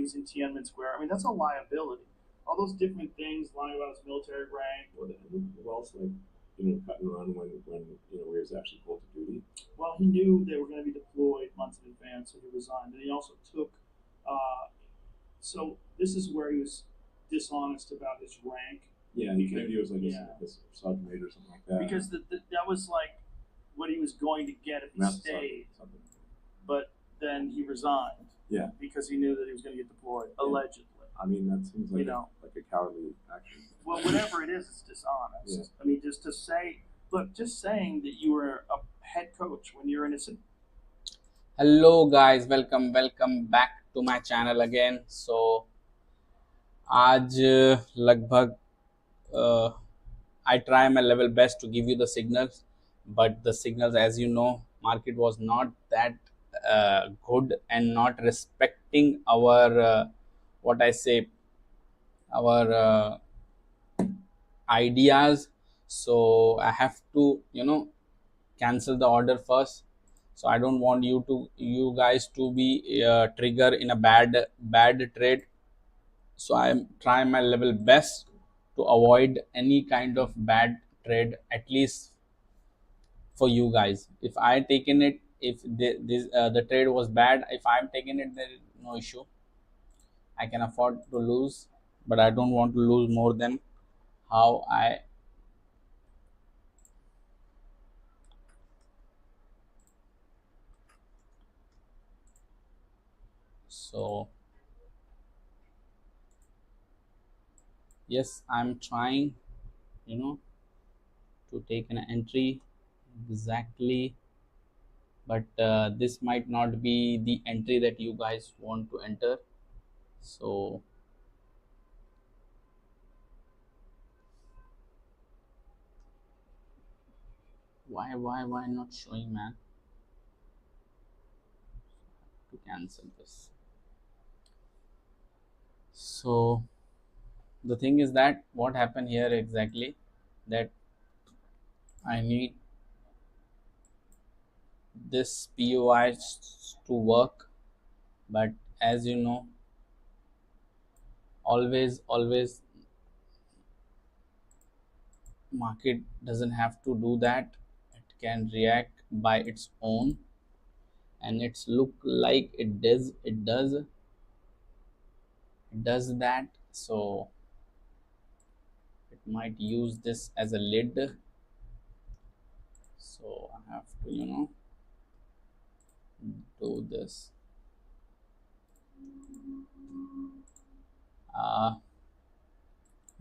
buildings in Tiananmen Square. I mean, that's a liability. All those different things, lying about his military rank. Well, also like cut and run when he was actually called to duty. Well, he knew they were going to be deployed months in advance, so he resigned. And he also took. So this is where he was dishonest about his rank. Yeah, maybe he was like a sergeant major or something like that. Because that was like what he was going to get if he stayed. But then he resigned. Yeah. Because he knew that he was going to get deployed, allegedly. I mean, that seems like like a cowardly action. Well, whatever it is, it's dishonest. Yeah. I mean, just to say, look, just saying that you were a head coach when you're innocent. Hello guys, welcome back to my channel again. So आज लगभग I try my level best to give you the signals, but the signals, as you know, market was not that good and not respecting our what I say, our ideas. So I have to cancel the order first. So I don't want you guys to be trigger in a bad trade. So I'm trying my level best to avoid any kind of bad trade, at least for you guys. If I taken it, if the trade was bad, if I'm taking it, there is no issue. I can afford to lose, but I don't want to lose more than how I so yes, I'm trying to take an entry exactly, but this might not be the entry that you guys want to enter. So why not showing, man? To cancel this. So the thing is that what happened here exactly, that I need this POI to work, but as you know, always market doesn't have to do that. It can react by its own, and it's look like it does that. So it might use this as a lid. So I have to do this.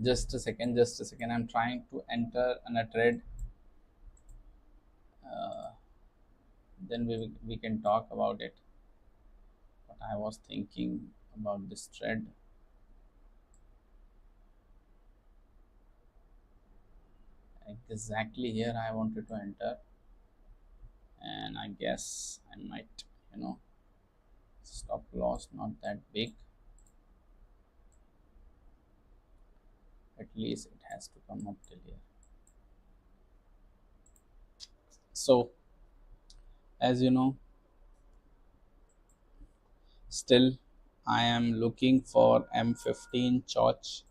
Just a second, I'm trying to enter on a trade. Then we can talk about it, what I was thinking about this trade. Exactly here I wanted to enter, and I guess I might stop loss not that big. At least it has to come up till here. So as you know, still I am looking for M15 Choch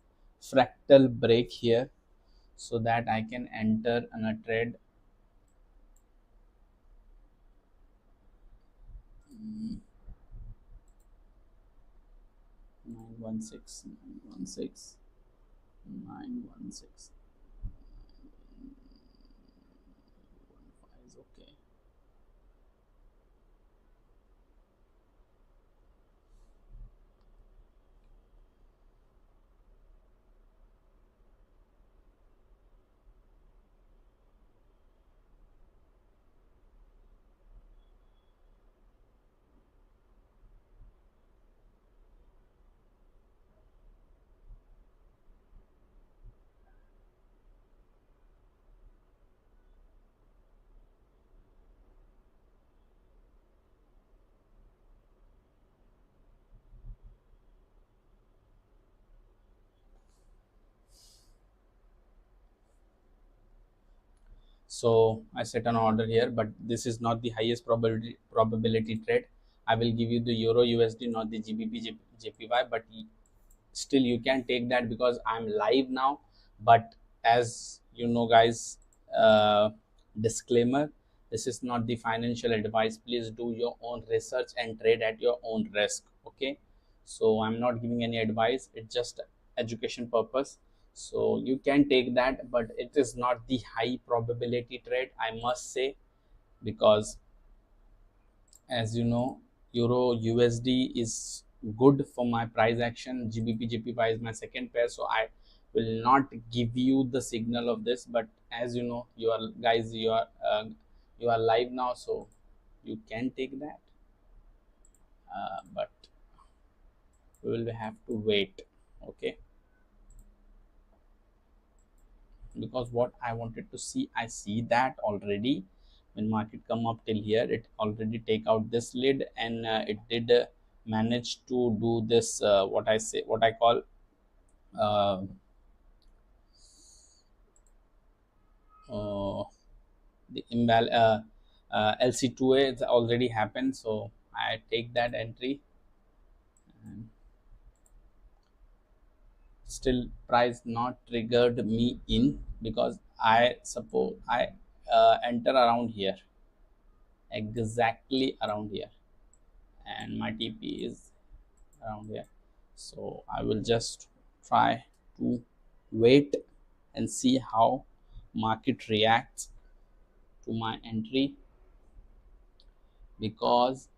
fractal break here, so that I can enter on a trade. 916 is okay. So I set an order here, but this is not the highest probability trade. I will give you the Euro USD, not the GBP JPY, but still you can take that because I'm live now. But as you know, guys, disclaimer, this is not the financial advice. Please do your own research and trade at your own risk. Okay, so I'm not giving any advice, it's just education purpose. So you can take that, but it is not the high probability trade, I must say, because as you know, euro USD is good for my price action. GBP JPY is my second pair, so I will not give you the signal of this. But as you know, you are guys, you are live now, so you can take that, but we will have to wait. Okay, because what I wanted to see, I see that already. When market come up till here, it already take out this lid, and it did manage to do this, what I call uh, the LC2A. It's already happened, so I take that entry. And still price not triggered me in, because I suppose I enter around here, exactly around here, and my TP is around here. So I will just try to wait and see how market reacts to my entry, because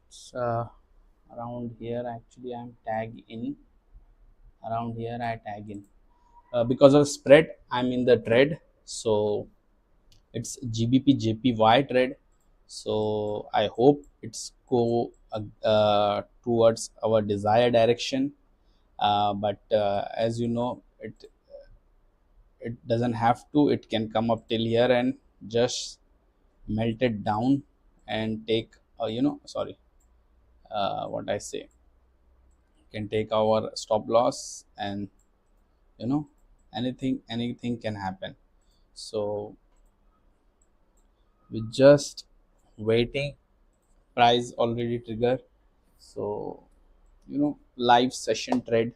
it's around here. Actually, I'm tag in around here. I tag in because of spread. I'm in the trade, so it's GBP JPY trade. So I hope it's go towards our desired direction. But as you know, it doesn't have to. It can come up till here and just melt it down and take sorry, what I say, can take our stop loss, and you know anything can happen. So we just waiting. Price already trigger, so live session trade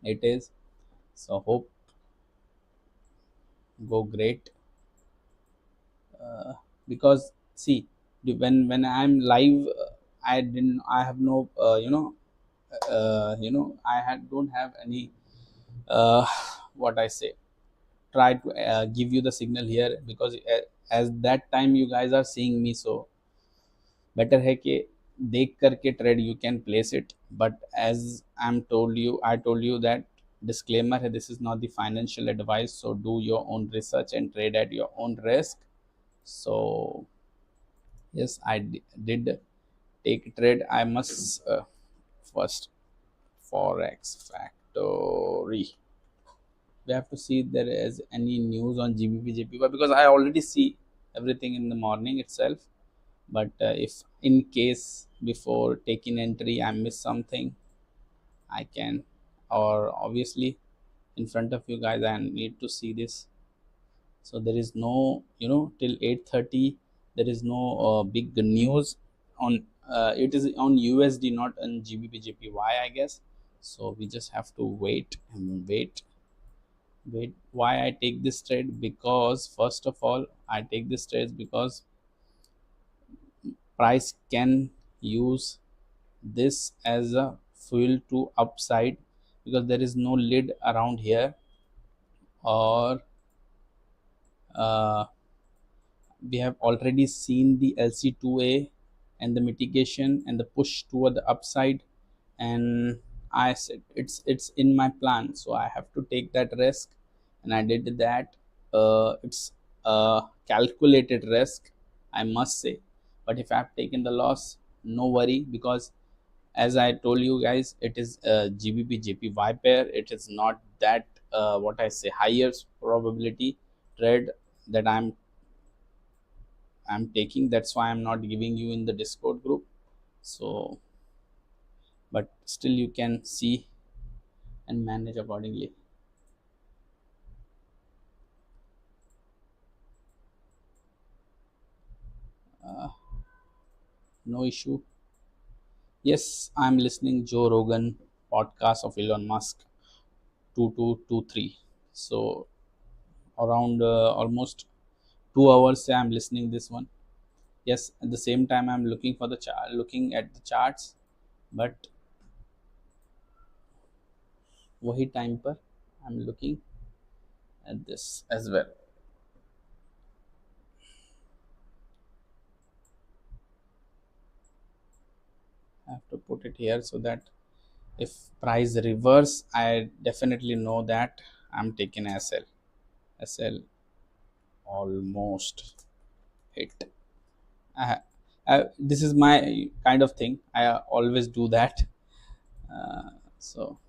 it is. So hope go great, because see, when I'm live, I have no I don't have any what I say, try to give you the signal here, because as that time you guys are seeing me, so better है कि देख करके trade you can place it. But as I told you that disclaimer है, this is not the financial advice, so do your own research and trade at your own risk. So yes, I did take trade. I must first Forex Factory. We have to see if there is any news on GBP JPY, because I already see everything in the morning itself. But if in case before taking entry I miss something, I can, or obviously in front of you guys I need to see this. So there is no, till 8:30 there is no big news on it is on USD, not on GBP JPY, I guess. So we just have to wait and wait. Why I take this trade? Because first of all, I take this trade because price can use this as a fuel to upside, because there is no lid around here, or uh, we have already seen the LC2A and the mitigation and the push toward the upside, and I said it's in my plan, so I have to take that risk, and I did that. It's a calculated risk, I must say. But if I have taken the loss, no worry, because as I told you guys, it is a GBP JPY pair. It is not that what I say higher probability trade that I'm taking. That's why I'm not giving you in the Discord group. So, but still you can see and manage accordingly. No issue. Yes, I'm listening Joe Rogan podcast of Elon Musk 2223. So around almost 2 hours I'm listening this one. Yes, at the same time I'm looking for the chart, looking at the charts, but वही time पर I'm looking at this as well. I have to put it here so that if price reverse, I definitely know that I'm taking SL. SL almost hit. This is my kind of thing. I always do that. So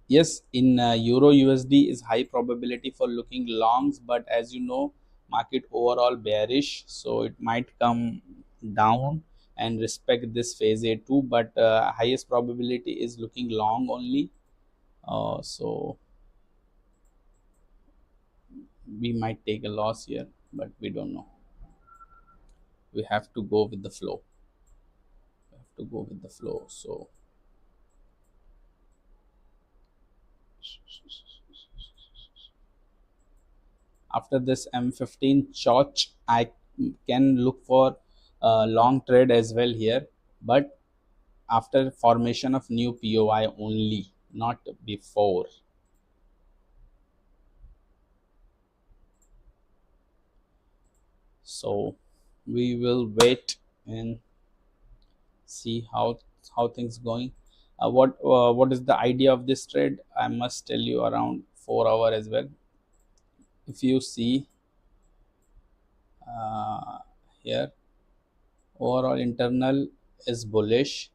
yes, in Euro USD is high probability for looking longs, but as you know, market overall bearish, so it might come down and respect this phase A2, but highest probability is looking long only. So we might take a loss here, but we don't know. We have to go with the flow. We have to go with the flow. So after this M15 church, I can look for long trade as well here, but after formation of new POI only, not before. So we will wait and see how things going. What is the idea of this trade? I must tell you around 4 hour as well. If you see here, overall internal is bullish,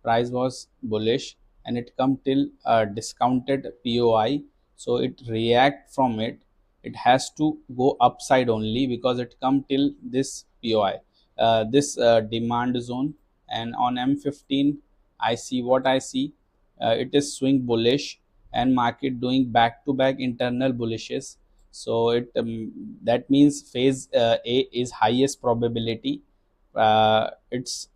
price was bullish, and it come till discounted POI, so it react from it. It has to go upside only because it come till this POI, this demand zone, and on M15 I see what I see. It is swing bullish and market doing back to back internal bullishes. So it that means phase A is highest probability. Its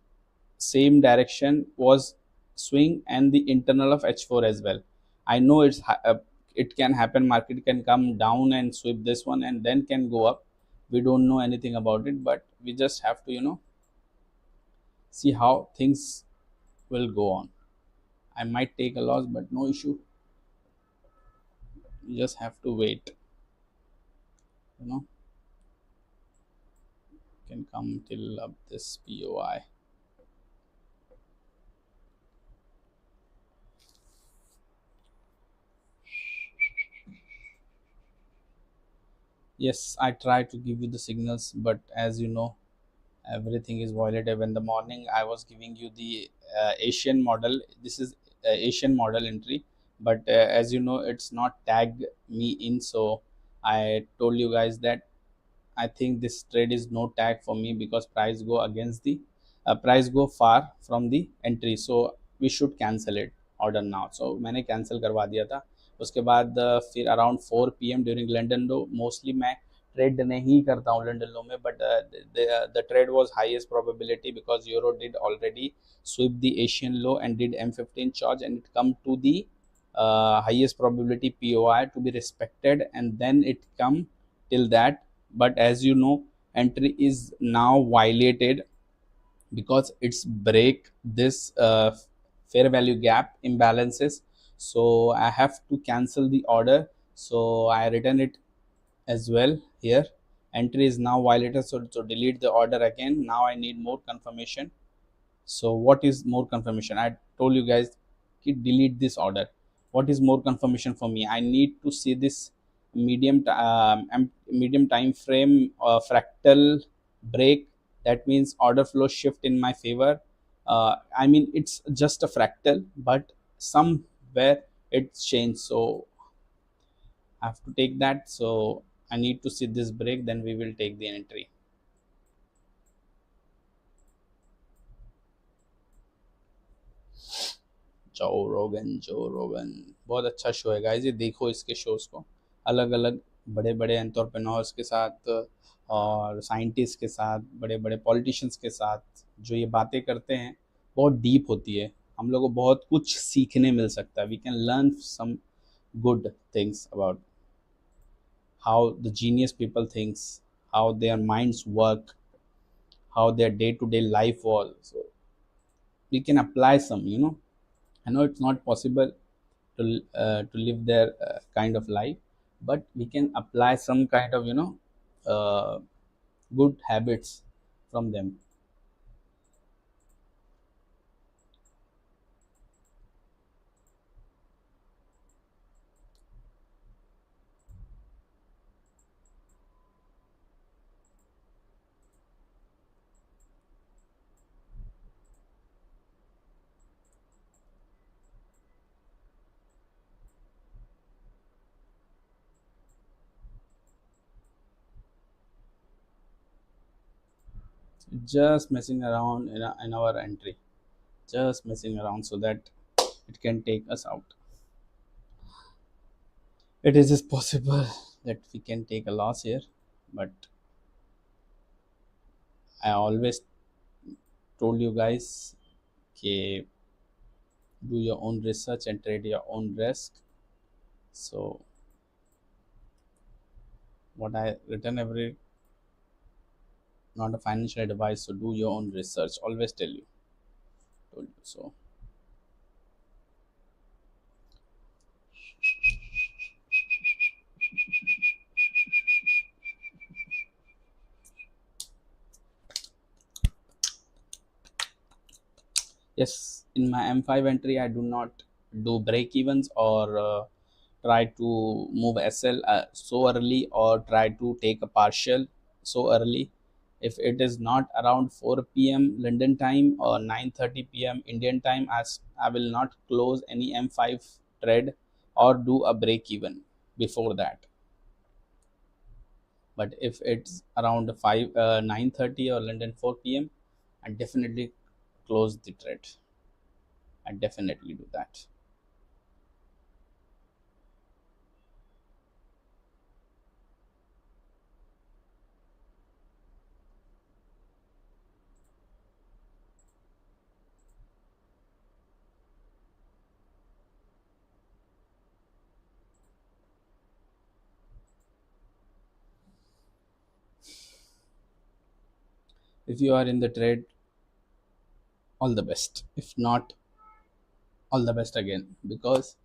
same direction was swing and the internal of H4 as well. I know it can happen, market can come down and sweep this one and then can go up. We don't know anything about it, but we just have to see how things will go on. I might take a loss, but no issue. You just have to wait. Can come till up this POI. Yes, I try to give you the signals, but as you know, everything is violative. In the morning I was giving you the Asian model. This is Asian model entry, but as you know, it's not tagged me in, so I told you guys that I think this trade is no tag for me because price go against the price go far from the entry, so we should cancel it order now. So मैंने cancel करवा दिया था. उसके बाद फिर around 4 PM during London लो, mostly मैं trade नहीं करता हूँ लंडन लो में, but the trade was highest probability because euro did already sweep the Asian low and did M15 charge and it come to the highest probability POI to be respected, and then it come till that. But as you know, entry is now violated because it's break this fair value gap imbalances, so I have to cancel the order. So I return it as well here. Entry is now violated, so delete the order again. Now I need more confirmation. So what is more confirmation? I told you guys, delete this order. What is more confirmation for me? I need to see this medium time frame fractal break that means order flow shift in my favor. I mean, it's just a fractal, but somewhere it's changed, so I have to take that. So I need to see this break, then we will take the entry. जो रोगन बहुत अच्छा show है guys, ये देखो इसके shows को, अलग अलग बड़े बड़े एंटरप्रेन्योर्स के साथ और साइंटिस्ट के साथ, बड़े बड़े पॉलिटिशियंस के साथ जो ये बातें करते हैं, बहुत डीप होती है। हम लोग को बहुत कुछ सीखने मिल सकता है। We can learn some good things about how the genius people thinks, how their minds work, how their day-to-day life was. So we can apply some, I know it's not possible to live their kind of life, but we can apply some kind of uh, good habits from them. Just messing around in our entry, just messing around so that it can take us out. It is just possible that we can take a loss here, but I always told you guys, okay, do your own research and trade your own risk. So what I written every, not a financial advice, so do your own research, always told you so. Yes, in my M5 entry I do not do break evens or try to move SL so early, or try to take a partial so early. If it is not around 4 p.m. London time or 9:30 p.m. Indian time, as I will not close any M5 trade or do a break even before that. But if it's around 9:30 or London 4 p.m., I definitely close the trade. I definitely do that. If you are in the trade, all the best. If not, all the best again, because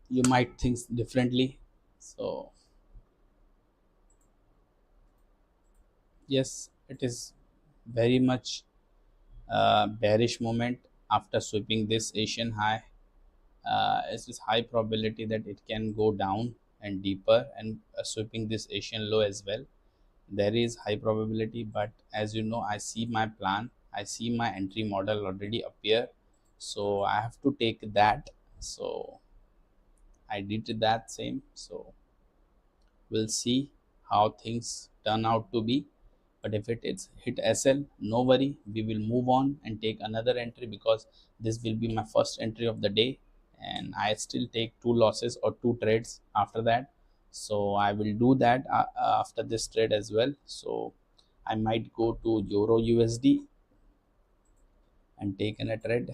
you might think differently. So yes, it is very much bearish moment after sweeping this Asian high. It is high probability that it can go down and deeper and sweeping this Asian low as well. There is high probability, but as you know, I see my plan, I see my entry model already appear, so I have to take that. So I did that same. So we'll see how things turn out to be. But if it is hit SL, no worry, we will move on and take another entry, because this will be my first entry of the day, and I still take two losses or two trades after that. So I will do that after this trade as well. So I might go to Euro USD and take in a trade,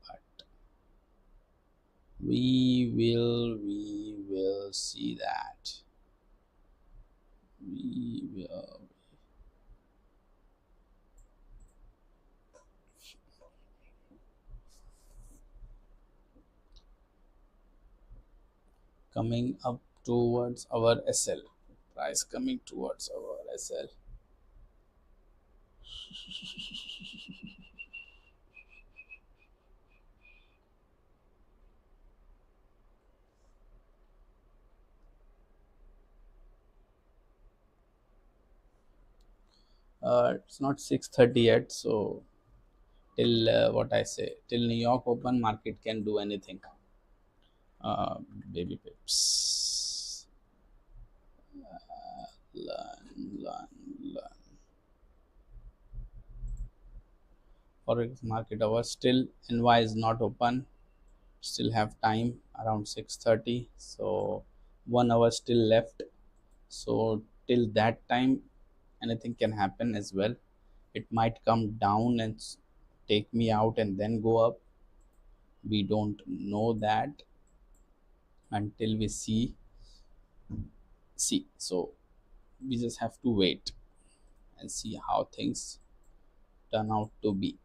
but we will see that. We will. Coming up towards our SL, price coming towards our SL. It's not 6:30 yet, so till what I say, till New York Open, market can do anything. Uh, Baby pips. Learn. Forex market hours still. NY is not open. Still have time around 6:30. So 1 hour still left. So till that time, anything can happen as well. It might come down and take me out and then go up. We don't know that until we see. So we just have to wait and see how things turn out to be.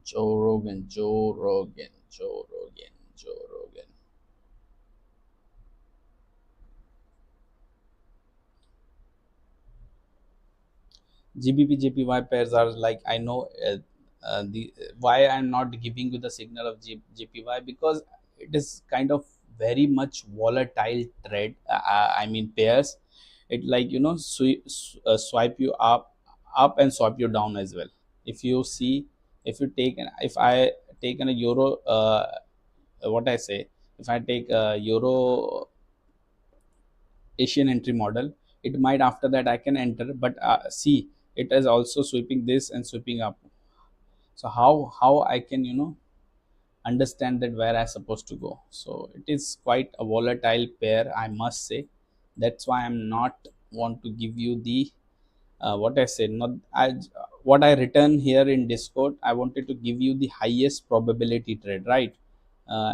Joe Rogan. GBP JPY pairs are like, I know the why I'm not giving you the signal of JPY, because it is kind of very much volatile trade. I mean pairs. It like swipe you up and swipe you down as well. If you see, if I take a euro, what I say, if I take a euro Asian entry model, it might after that I can enter, but see, it is also sweeping this and sweeping up. So how I can understand that where I supposed to go? So it is quite a volatile pair, I must say. That's why I'm not want to give you the what I said, not I what I written here in Discord. I wanted to give you the highest probability trade, right?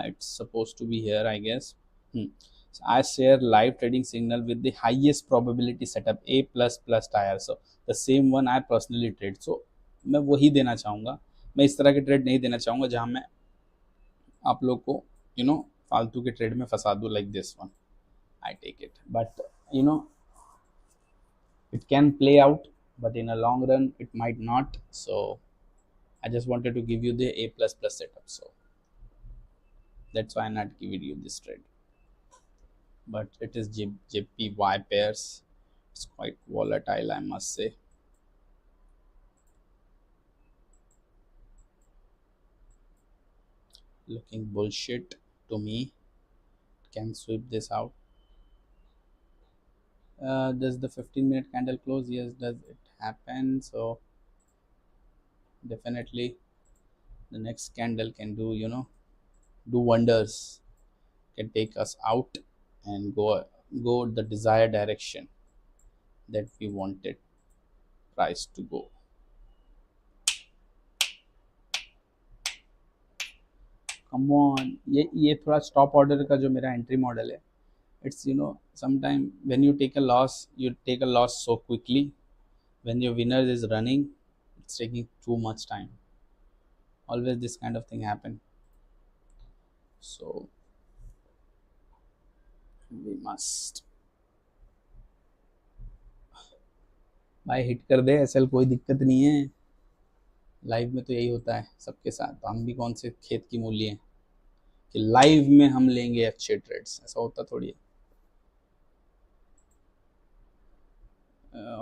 It's supposed to be here, I guess. So I share live trading signal with the highest probability setup A plus plus tire. So the same one I personally trade. So मैं वही देना चाहूँगा. मैं इस तरह के trade नहीं देना चाहूँगा जहाँ मैं आप लोग को फालतू के ट्रेड में फंसा दूँ, like this one. I take it, but it can play out, but in a long run it might not. So I just wanted to give you the A plus plus setup, so that's why I'm not giving you this trade. But it is JPY pairs. It's quite volatile, I must say. Looking bullshit to me. Can sweep this out. Does the 15-minute candle close? Yes. Does it happen? So definitely the next candle can do do wonders, can take us out and go the desired direction that we wanted price to go. Come on, ये थोड़ा stop order का जो मेरा entry model है, it's sometime when you take a loss so quickly. When your winner is running, it's taking too much time. Always this kind of thing happen. So we must भाई hit कर दे SL, कोई दिक्कत नहीं है. Live में तो यही होता है सबके साथ. तो हम भी कौन से खेत की मूली हैं कि लाइव में हम लेंगे अच्छे ट्रेड्स? ऐसा होता थोड़ी है.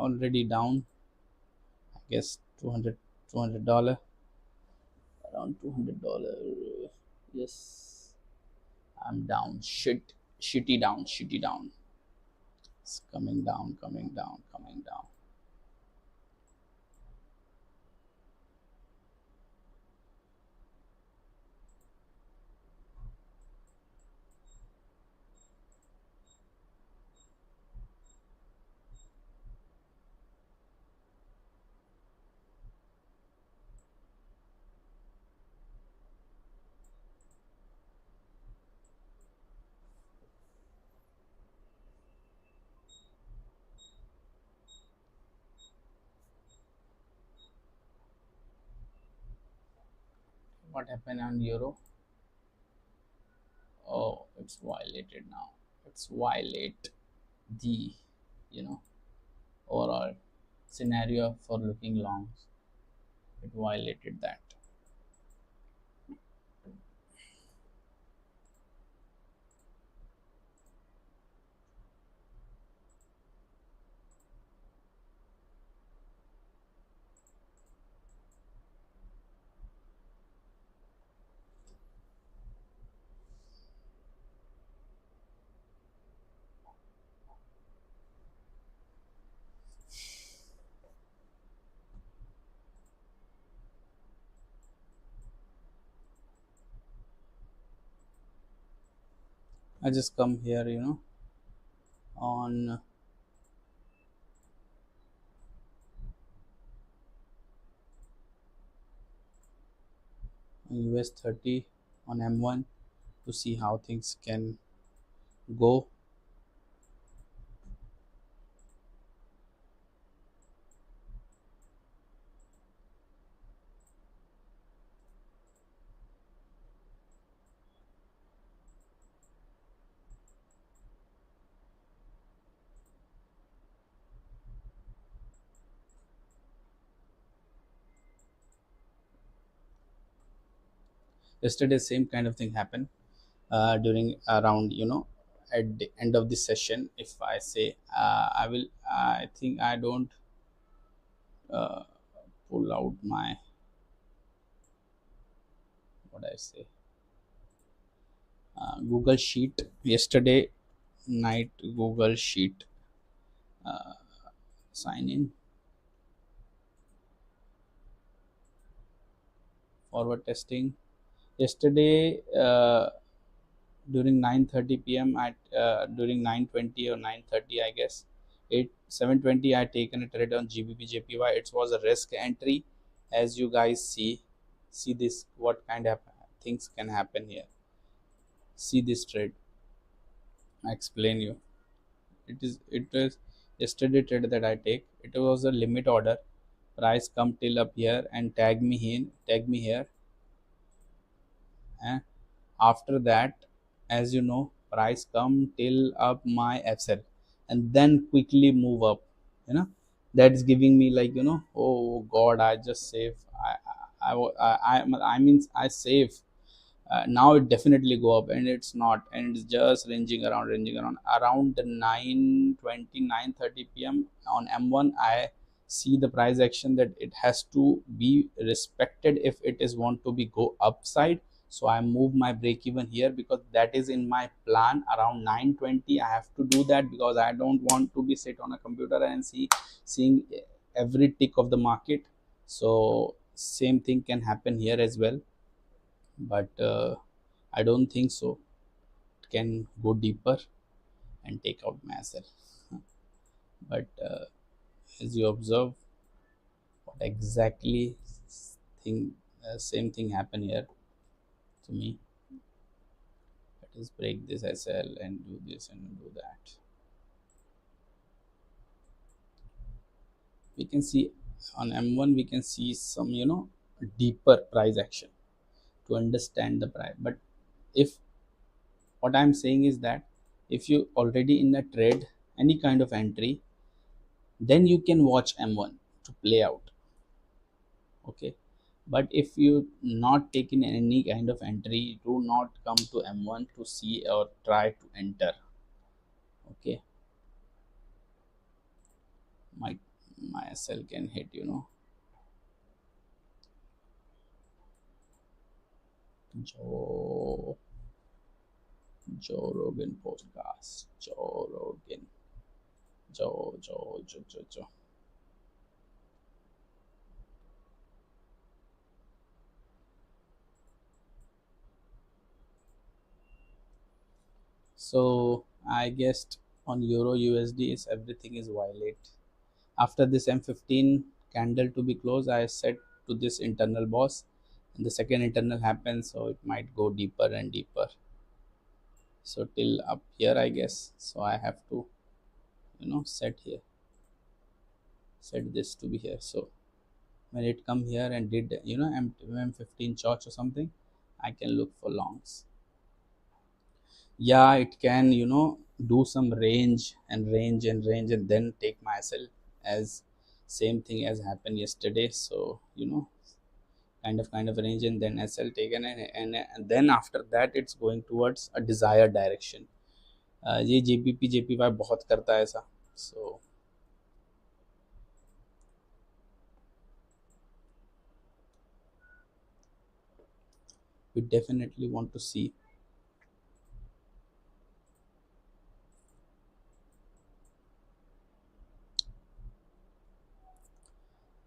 Already down, I guess $200, around $200. Yes, I'm down. Shitty down. It's coming down. What happened on euro? Oh, it's violated now. It's violate. the you know overall scenario for looking longs. It violated that. I just come here, on US 30 on M1 to see how things can go. Yesterday, same kind of thing happened during around, at the end of the session. If I say I will, I think I don't uh, pull out my, what I say, Google Sheet. Yesterday night, Google Sheet sign in, forward testing. Yesterday, during 9:30 p.m. at during 9:20 or 9:30, I guess, 7:20, I taken a trade on GBP JPY. It was a risk entry. As you guys see this, what kind of things can happen here. See this trade. I explain you. It was yesterday trade that I take. It was a limit order. Price come till up here and tag me here. And after that, as you know, price come till up my FSL and then quickly move up. you know that's giving me like, oh god, I just save. I mean, I save. Now it definitely go up, and it's not, and it's just ranging around the 9:20, 9:30 p.m. on M1. I see the price action that it has to be respected if it is want to be go upside. So I move my break even here because that is in my plan. Around 9:20 I have to do that because I don't want to be sit on a computer and seeing every tick of the market. So same thing can happen here as well, but I don't think so. It can go deeper and take out myself. But as you observe, what exactly thing same thing happen here to me. Let us break this SL and do this and do that. We can see on M1 we can see some deeper price action to understand the price. But if what I'm saying is that if you already in a trade any kind of entry, then you can watch M1 to play out. Okay, but if you not taking any kind of entry, do not come to M1 to see or try to enter. Okay, my SL can hit, Joe Rogan podcast. Joe Rogan. Joe. So I guessed on Euro USD is everything is violate. After this M15 candle to be closed, I set to this internal boss, and the second internal happens, so it might go deeper and deeper. So till up here, I guess. So I have to, set here, set this to be here. So when it come here and did, M15 church or something, I can look for longs. Yeah, it can, do some range and range and range and then take my sell, as same thing as happened yesterday. So kind of range and then SL taken, and then after that it's going towards a desired direction. ये JPP JPY बहुत करता है ऐसा. So we definitely want to see.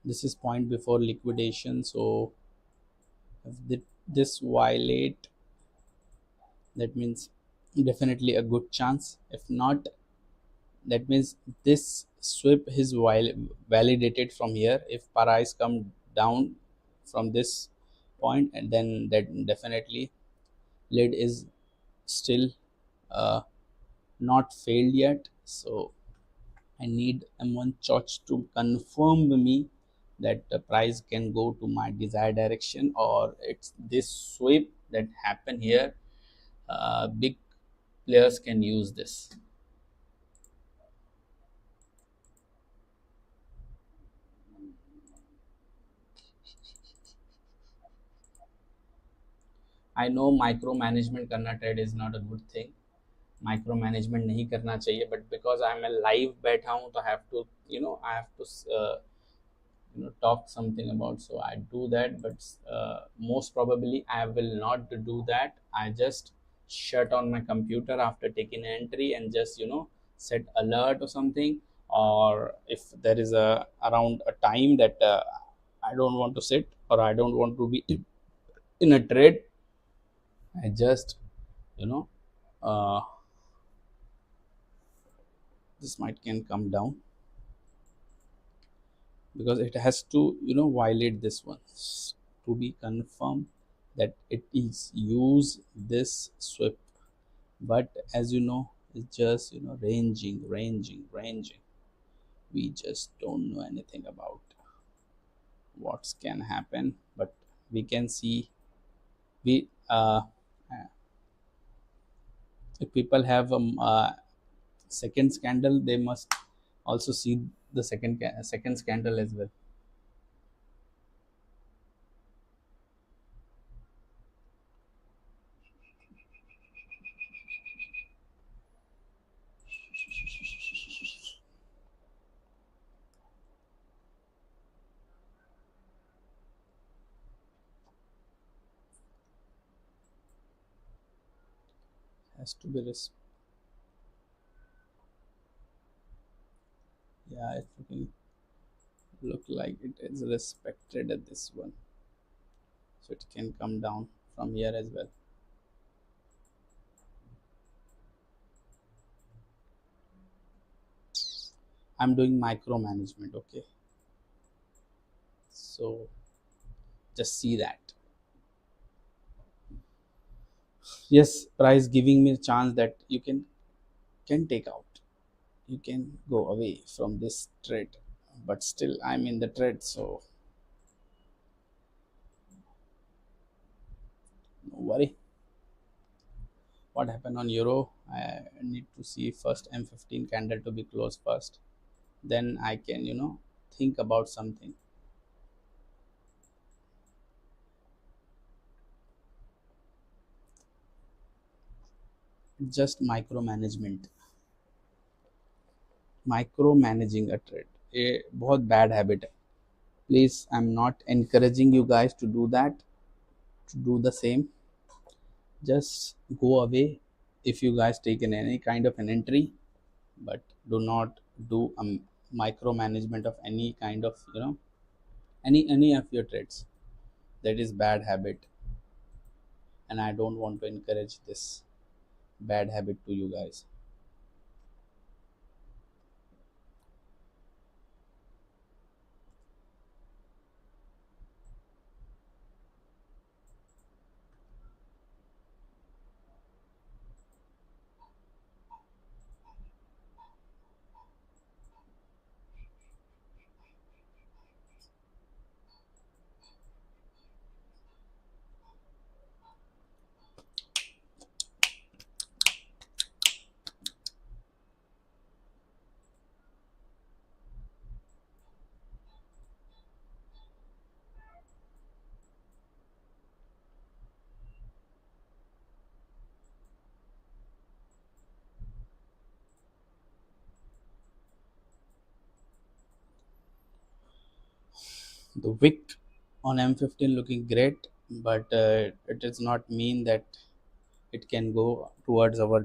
This is point before liquidation, so if this violate, that means definitely a good chance. If not, that means this sweep is validated from here. If price come down from this point, and then that definitely lid is still uh, not failed yet. So I need M1 charts to confirm me that the price can go to my desired direction, or it's this sweep that happen here. Big players can use this. I know micromanagement करना trade is not a good thing. Micro management नहीं करना चाहिए, but because I am live बैठा हूँ तो have to I have to talk something about, so I do that. But most probably I will not do that. I just shut on my computer after taking an entry and just set alert or something. Or if there is a around a time that I don't want to sit, or I don't want to be in a trade, I just you know uh, this might can come down, because it has to violate this one to be confirmed that it is use this sweep. But as you know, it's just ranging. We just don't know anything about what can happen, but we can see. We if people have second scandal, they must also see the second scandal as well. Has to be yeah, it's looking look like it is respected at this one, so it can come down from here as well. I'm doing micromanagement, okay, so just see that. Yes, price giving me a chance that you can take out, you can go away from this trade, but still I'm in the trade, so no worry. What happened on euro? I need to see first M15 candle to be closed first, then I can think about something. Just micromanagement, micromanaging a trade a बहुत bad habit है. Please, I'm not encouraging you guys to do that, to do the same. Just go away if you guys take in any kind of an entry, but do not do a micromanagement of any kind of any of your trades. That is bad habit, and I don't want to encourage this bad habit to you guys. The wick on M15 looking great, but it does not mean that it can go towards our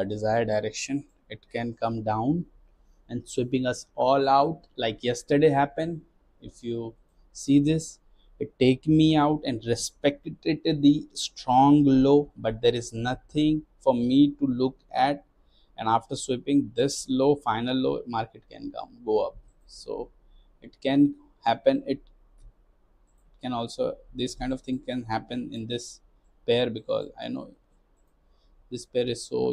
desired direction. It can come down and sweeping us all out like yesterday happened. If you see this, it take me out and respected the strong low, but there is nothing for me to look at. And after sweeping this low, final low, market can go up. So it can happen. It can also, this kind of thing can happen in this pair, because I know this pair is so,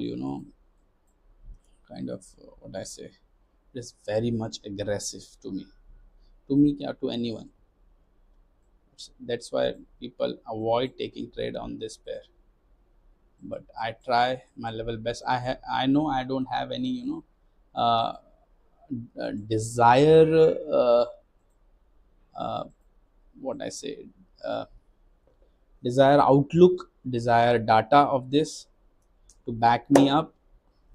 kind of what I say, it is very much aggressive to me or to anyone. That's why people avoid taking trade on this pair, but I try my level best. I know I don't have any, uh, desire, uh, what I say, uh, desire outlook, desire data of this to back me up,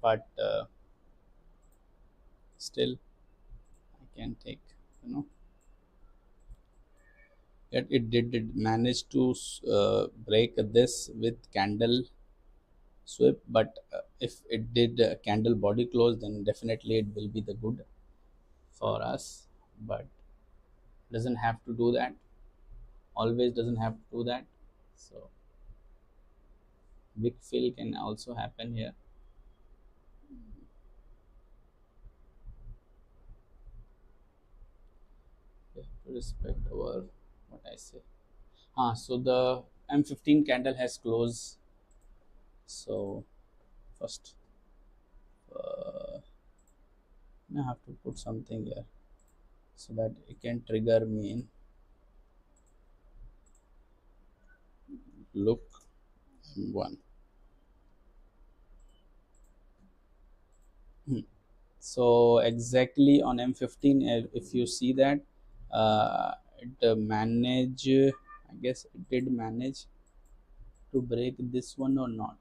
but still I can take, you know yet it did manage to break this with candle sweep, but if it did candle body close, then definitely it will be the good for us, but doesn't have to do that, always doesn't have to do that. So big fill can also happen here. Yeah, to respect our, what I say, so the M15 candle has closed. So first, uh, I have to put something here so that it can trigger me in look one. So exactly on M15, if you see that, it manage, I guess it did manage to break this one or not.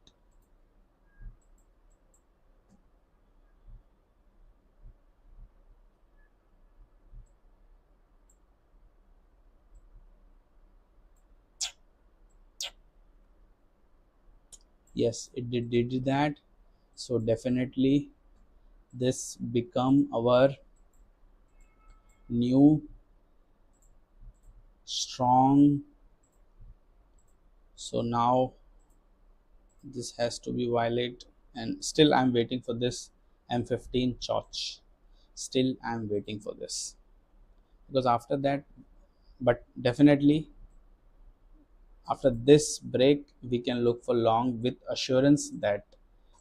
Yes, it did that. So definitely this become our new strong. So now this has to be violate, and still I'm waiting for this M15 chotch. Still I'm waiting for this, because after that, but definitely after this break we can look for long with assurance that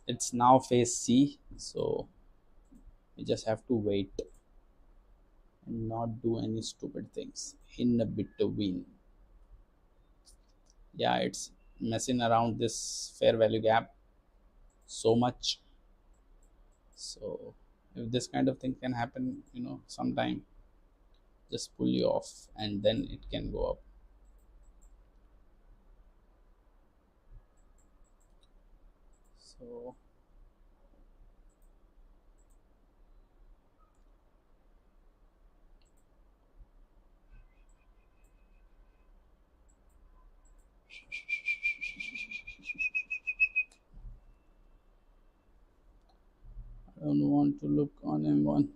it's now phase C. So we just have to wait and not do any stupid things in between. Yeah, it's messing around this fair value gap so much. So if this kind of thing can happen, sometime, just pull you off and then it can go up. So I don't want to look on M1.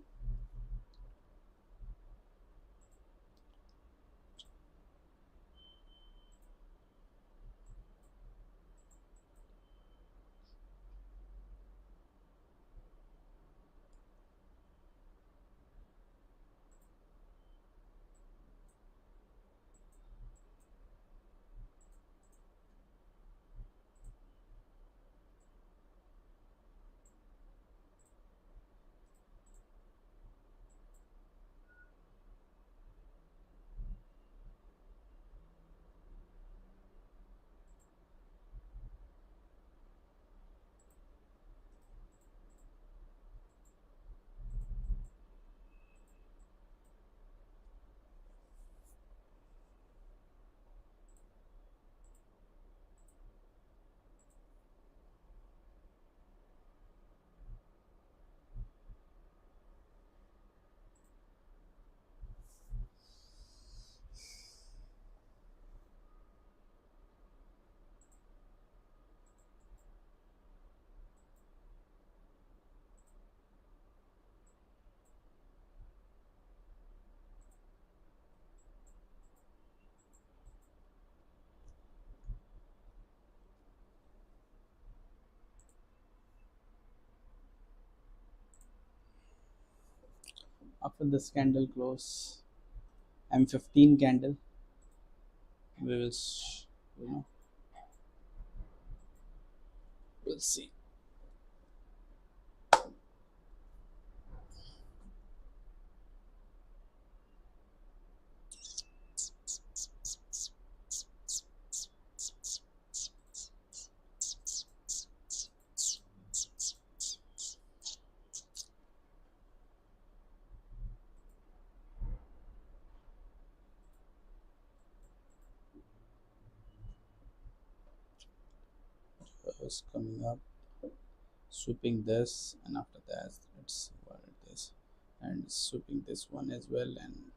after this candle close, M15 candle, we will you know we'll see. It's coming up, sweeping this, and after that it's what it is, and sweeping this one as well, and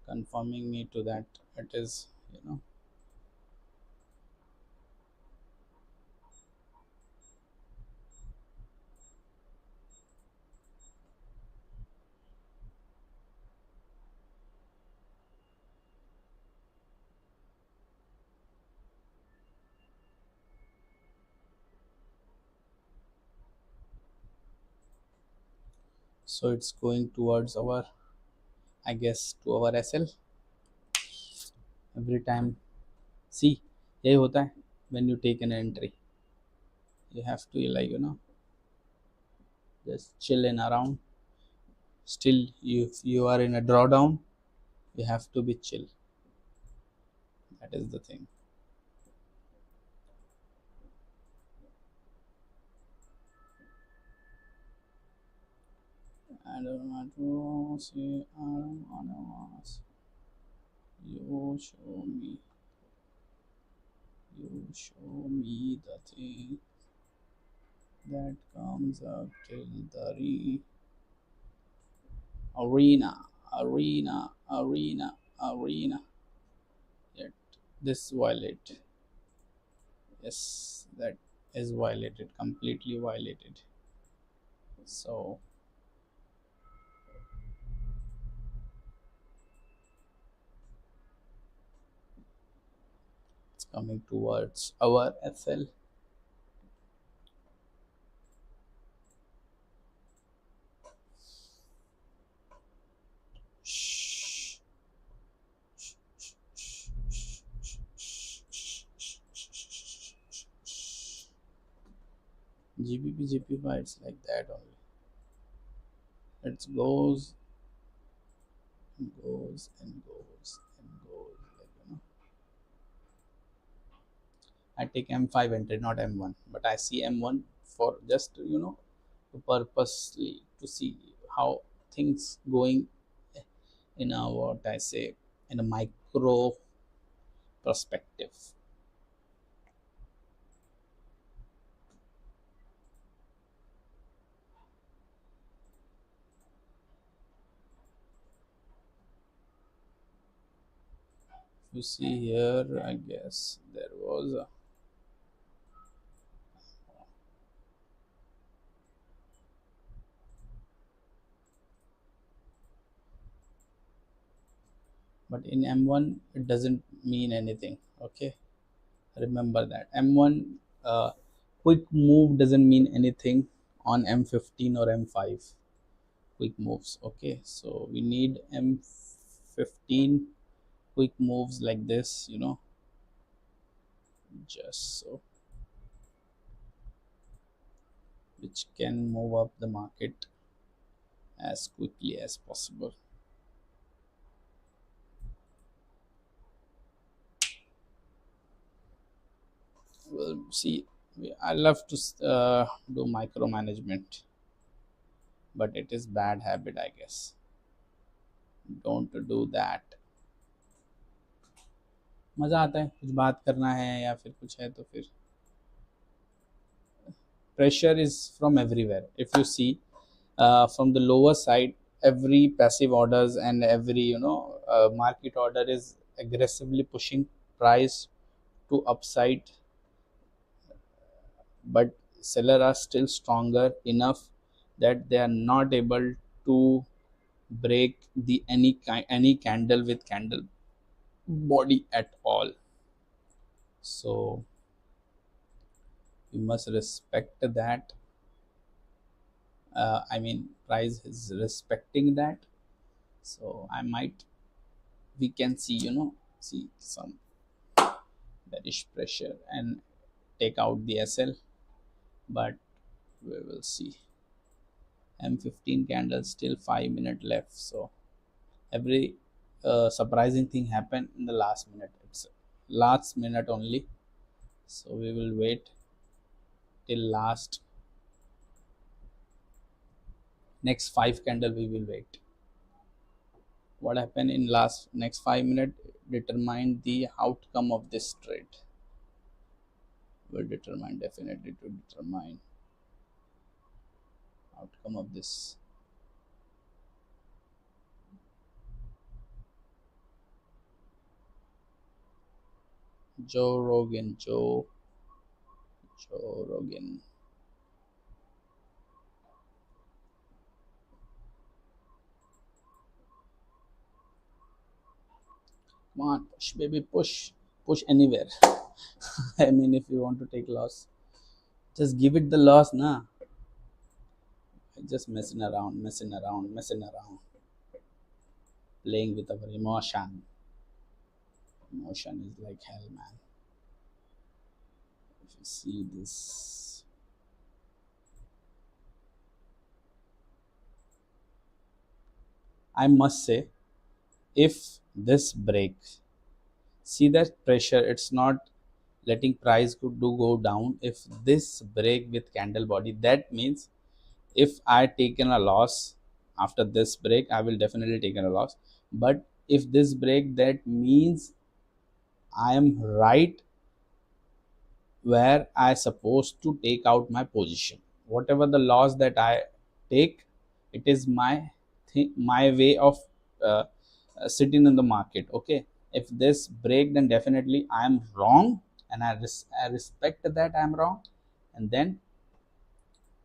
confirming me to that it is, so it's going towards our, I guess, to our SL every time. See, यही होता है when you take an entry, you have to, like, just chill in around. Still, if you are in a drawdown, you have to be chill. That is the thing. I don't want to see, I don't want to. You show me. You show me the thing that comes up till the arena. Yet this violate. Yes, that is violated, completely violated. So it's coming towards our SL. GBP, it's like that only. It goes and goes and goes and goes, like, I take M5 entry, not M1, but I see M1 for just, to purposely to see how things going in a, what I say, in a micro perspective. You see here, I guess there was a, but in M1 it doesn't mean anything. Okay, remember that M1 quick move doesn't mean anything on M15 or M5 quick moves. Okay, so we need M15 quick moves like this, just so, which can move up the market as quickly as possible. Well, see, I love to do micromanagement, but it is bad habit, I guess. Don't do that. मज़ा आता है कुछ बात करना है या फिर कुछ है तो फिर pressure is from everywhere. If you see from the lower side, every passive orders and every, market order is aggressively pushing price to upside, but seller are still stronger enough that they are not able to break the any candle with candle body at all. So you must respect that. I mean, price is respecting that. So I might, we can see, see some bearish pressure and take out the SL, but we will see. M15 candle, still 5 minutes left, so every surprising thing happened in the last minute. It's last minute only, so we will wait till last, next 5 candle we will wait. What happened in last next 5 minutes determine the outcome of this trade, will determine, definitely to determine outcome of this. Joe Rogan, Joe Rogan. Come on, push, baby, push anywhere. I mean, if you want to take loss, just give it the loss, nah. Just messing around, playing with our emotion. Emotion is like hell, man. If you see this, I must say, if this break, see that pressure, it's not letting price go down. If this break with candle body, that means if I taken a loss after this break, I will definitely take a loss. But if this break, that means I am right where I supposed to take out my position. Whatever the loss that I take, it is my way of sitting in the market. Okay, if this break, then definitely I am wrong, and I respect that I am wrong, and then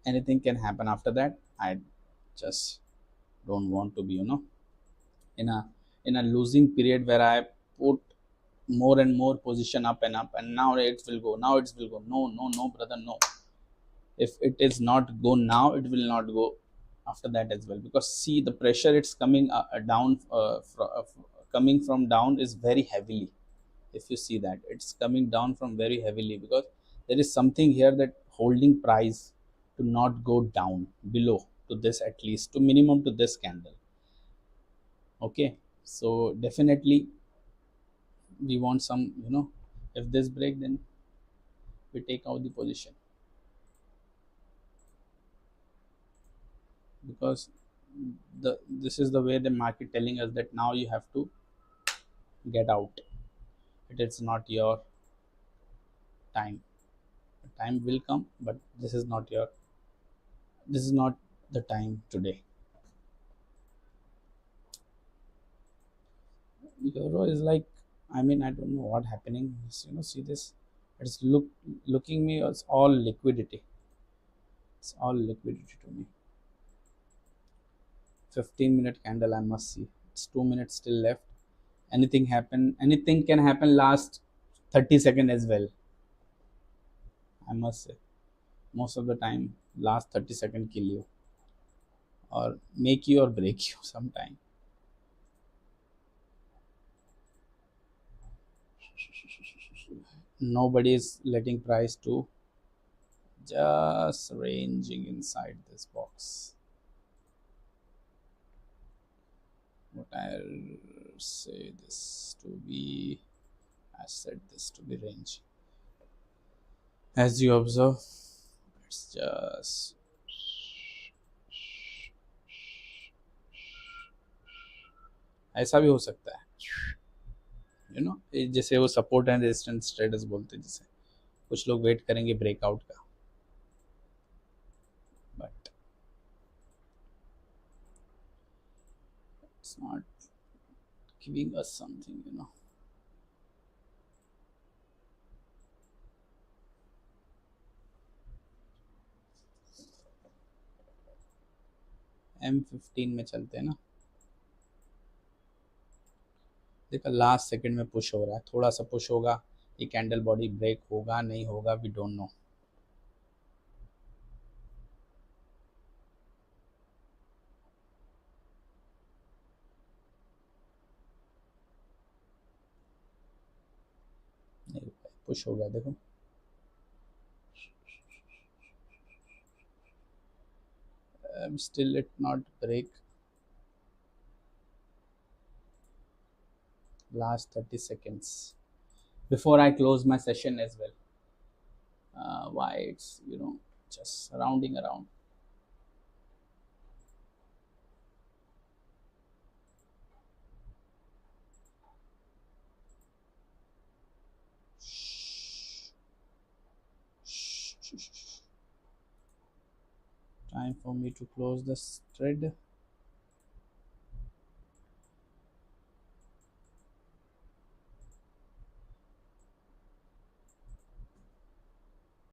anything can happen after that. I just don't want to be, in a losing period where I put more and more position up and up, and now it will go, no brother, no. If it is not go now, it will not go after that as well, because see the pressure, it's coming down, coming from down is very heavily. If you see that it's coming down from very heavily, because there is something here that holding price to not go down below to this, at least to minimum to this candle. Okay, so definitely we want some, if this break, then we take out the position, because this is the way the market telling us that now you have to get out. It is not your time. The time will come, but this is not the time today. Euro is like, I mean, I don't know what happening. See this, it's looking me, it's all liquidity. It's all liquidity to me. 15-minute candle, I must see. It's 2 minutes still left. Anything can happen last 30 seconds as well. I must say, most of the time last 30 seconds kill you, or make you or break you sometime. Nobody is letting price to just ranging inside this box. But I'll say this to be, I said this to be range. As you observe, it's just ऐसा भी हो सकता है, जैसे वो support and resistance traders बोलते हैं, जैसे कुछ लोग वेट करेंगे ब्रेकआउट का, but it's not giving us something, M15 में चलते हैं ना, देखा लास्ट सेकंड में पुश हो रहा है, थोड़ा सा पुश होगा, ये कैंडल बॉडी ब्रेक होगा नहीं होगा, वी डोंट नो. पुश हो गया देखो. Still it not break. Last 30 seconds before I close my session as well. Why it's just rounding around. Time for me to close this thread.